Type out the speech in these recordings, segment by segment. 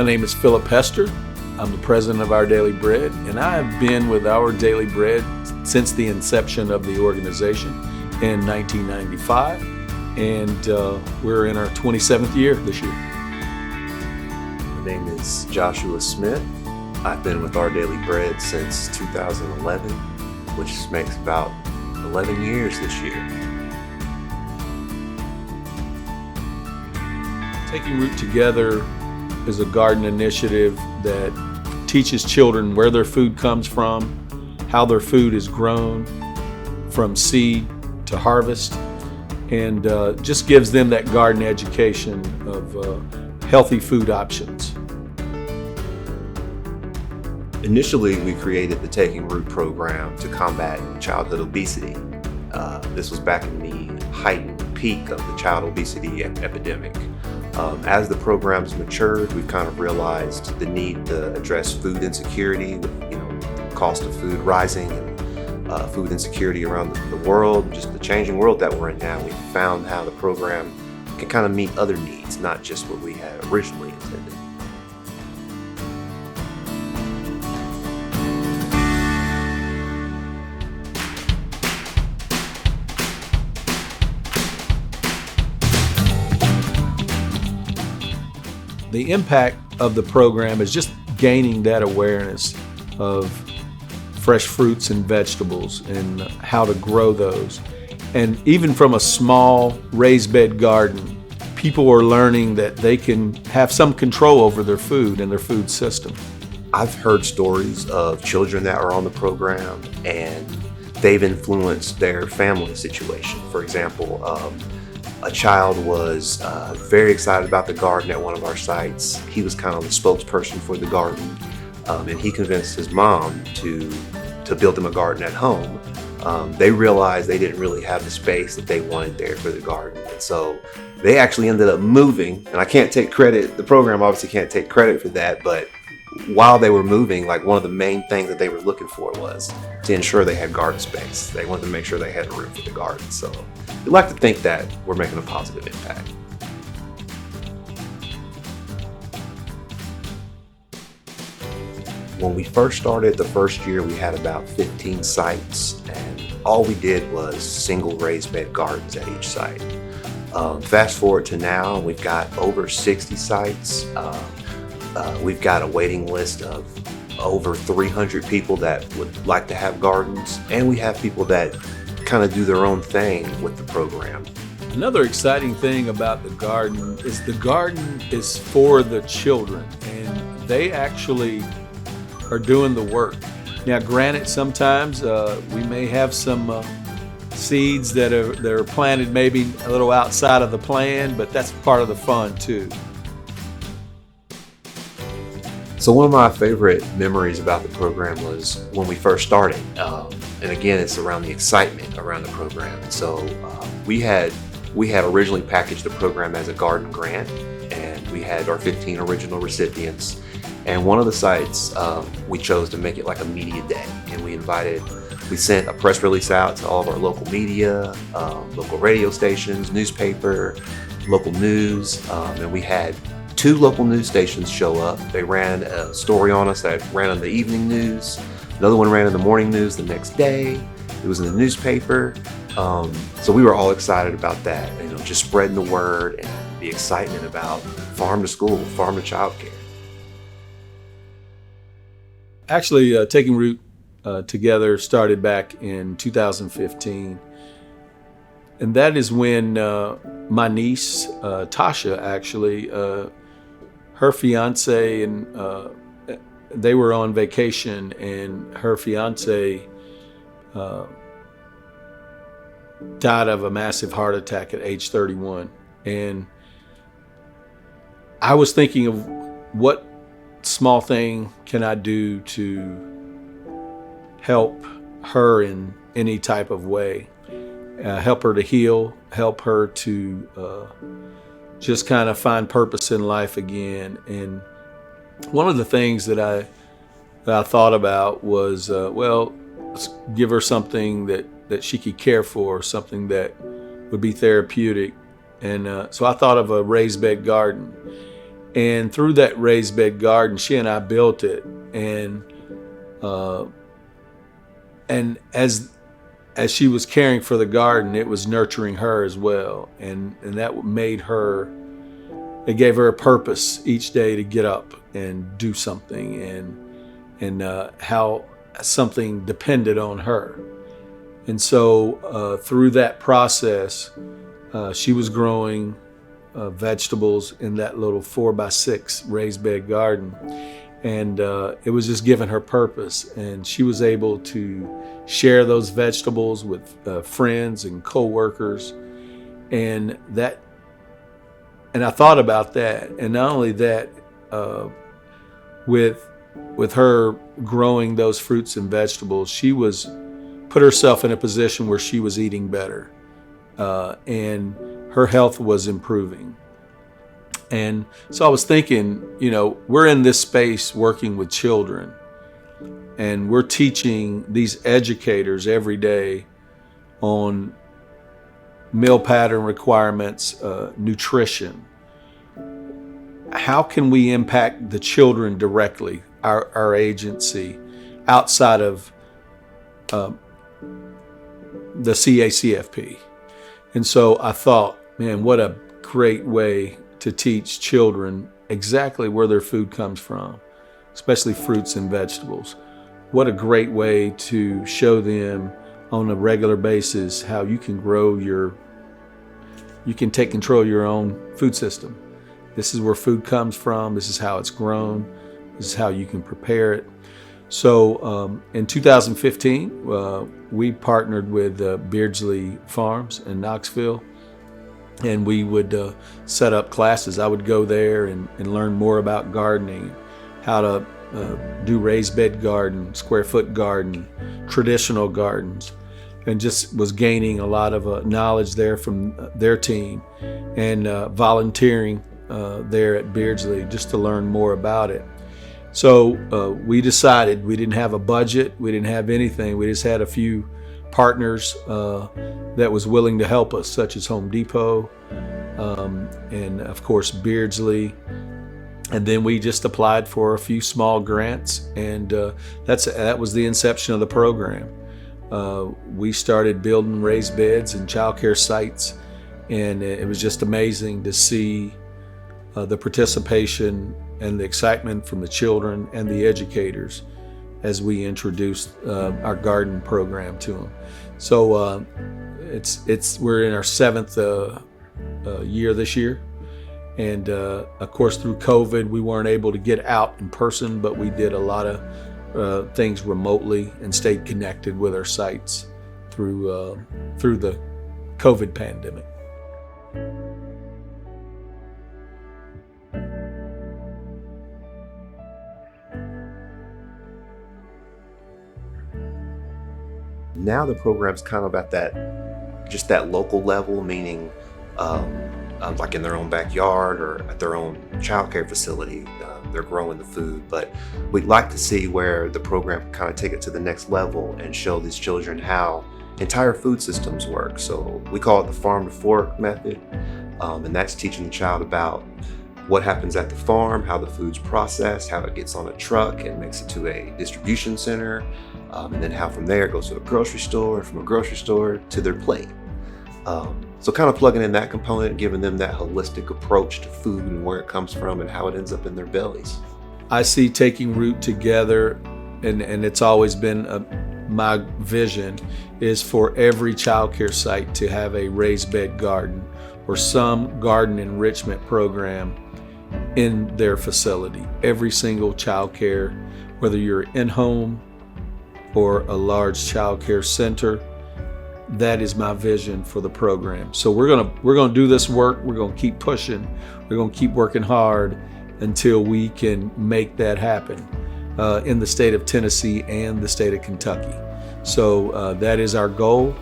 name is Philip Hester. I'm the president of Our Daily Bread, and I have been with Our Daily Bread since the inception of the organization in 1995, and we're in our 27th year this year. My name is Joshua Smith. I've been with Our Daily Bread since 2011, which makes about 11 years this year. Taking Root Together is a garden initiative that teaches children where their food comes from, how their food is grown from seed to harvest, and just gives them that garden education of healthy food options. Initially, we created the Taking Root program to combat childhood obesity. This was back in the heightened peak of the child obesity epidemic. As the program's matured, we've kind of realized the need to address food insecurity with, cost of food rising and food insecurity around the world, just the changing world that we're in now. We found how the program can kind of meet other needs, not just what we had originally intended. The impact of the program is just gaining that awareness of fresh fruits and vegetables and how to grow those. And even from a small raised bed garden, people are learning that they can have some control over their food and their food system. I've heard stories of children that are on the program and they've influenced their family situation. For example, a child was very excited about the garden at one of our sites. He was kind of the spokesperson for the garden, and he convinced his mom to build him a garden at home. They realized they didn't really have the space that they wanted there for the garden, and so they actually ended up moving. And I can't take credit, the program obviously can't take credit for that, but while they were moving, one of the main things that they were looking for was to ensure they had garden space. They wanted to make sure they had room for the garden. So we like to think that we're making a positive impact. When we first started, the first year we had about 15 sites, and all we did was single raised bed gardens at each site. Fast forward to now, we've got over 60 sites. We've got a waiting list of over 300 people that would like to have gardens, and we have people that kind of do their own thing with the program. Another exciting thing about the garden is for the children, and they actually are doing the work. Now, granted, sometimes we may have some seeds that are planted maybe a little outside of the plan, but that's part of the fun too. So one of my favorite memories about the program was when we first started. And again, it's around the excitement around the program. And so we had originally packaged the program as a garden grant, and we had our 15 original recipients. And one of the sites, we chose to make it like a media day. And we sent a press release out to all of our local media, local radio stations, newspaper, local news, and we had 2 local news stations show up. They ran a story on us that ran on the evening news. Another one ran in the morning news the next day. It was in the newspaper. So we were all excited about that, just spreading the word and the excitement about farm to school, farm to childcare. Actually, Taking Root Together started back in 2015. And that is when my niece, Tasha, actually, her fiance, and they were on vacation, and her fiance died of a massive heart attack at age 31. And I was thinking of what small thing can I do to help her in any type of way. Help her to heal, help her to just kind of find purpose in life again. And one of the things that I thought about was, let's give her something that she could care for, something that would be therapeutic. And so I thought of a raised bed garden. And through that raised bed garden, she and I built it, and as she was caring for the garden, it was nurturing her as well, and that made her. It gave her a purpose each day to get up and do something, and how something depended on her. And so through that process, she was growing vegetables in that little 4x6 raised bed garden, and it was just giving her purpose. And she was able to share those vegetables with friends and coworkers, and I thought about that. And not only that, with her growing those fruits and vegetables, she was put herself in a position where she was eating better, and her health was improving. And so I was thinking, we're in this space working with children, and we're teaching these educators every day on meal pattern requirements, nutrition. How can we impact the children directly, our agency, outside of the CACFP? And so I thought, man, what a great way to teach children exactly where their food comes from, especially fruits and vegetables. What a great way to show them on a regular basis how you can you can take control of your own food system. This is where food comes from. This is how it's grown. This is how you can prepare it. So in 2015, we partnered with Beardsley Farms in Knoxville, and we would set up classes. I would go there and learn more about gardening, how to do raised bed garden, square foot garden, traditional gardens, and just was gaining a lot of knowledge there from their team, and volunteering there at Beardsley just to learn more about it. So we decided we didn't have a budget, we didn't have anything. We just had a few partners that was willing to help us, such as Home Depot, and of course Beardsley. And then we just applied for a few small grants, and that was the inception of the program. We started building raised beds and childcare sites, and it was just amazing to see the participation and the excitement from the children and the educators as we introduced our garden program to them. So we're in our 7th year this year, and of course through COVID we weren't able to get out in person, but we did a lot of things remotely and stayed connected with our sites through the COVID pandemic. Now the program's kind of at that local level, meaning like in their own backyard or at their own childcare facility. They're growing the food, but we'd like to see where the program can kind of take it to the next level and show these children how entire food systems work. So we call it the farm to fork method, and that's teaching the child about what happens at the farm, how the food's processed, how it gets on a truck and makes it to a distribution center, and then how from there it goes to a grocery store, and from a grocery store to their plate. So kind of plugging in that component, giving them that holistic approach to food and where it comes from and how it ends up in their bellies. I see taking root together, and it's always been my vision, is for every childcare site to have a raised bed garden or some garden enrichment program in their facility. Every single childcare, whether you're in-home or a large childcare center, that is my vision for the program. So we're gonna do this work. We're gonna keep pushing. We're gonna keep working hard until we can make that happen in the state of Tennessee and the state of Kentucky. So that is our goal,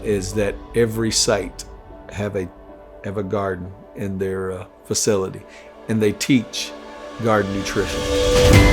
is that every site have a garden in their facility, and they teach garden nutrition.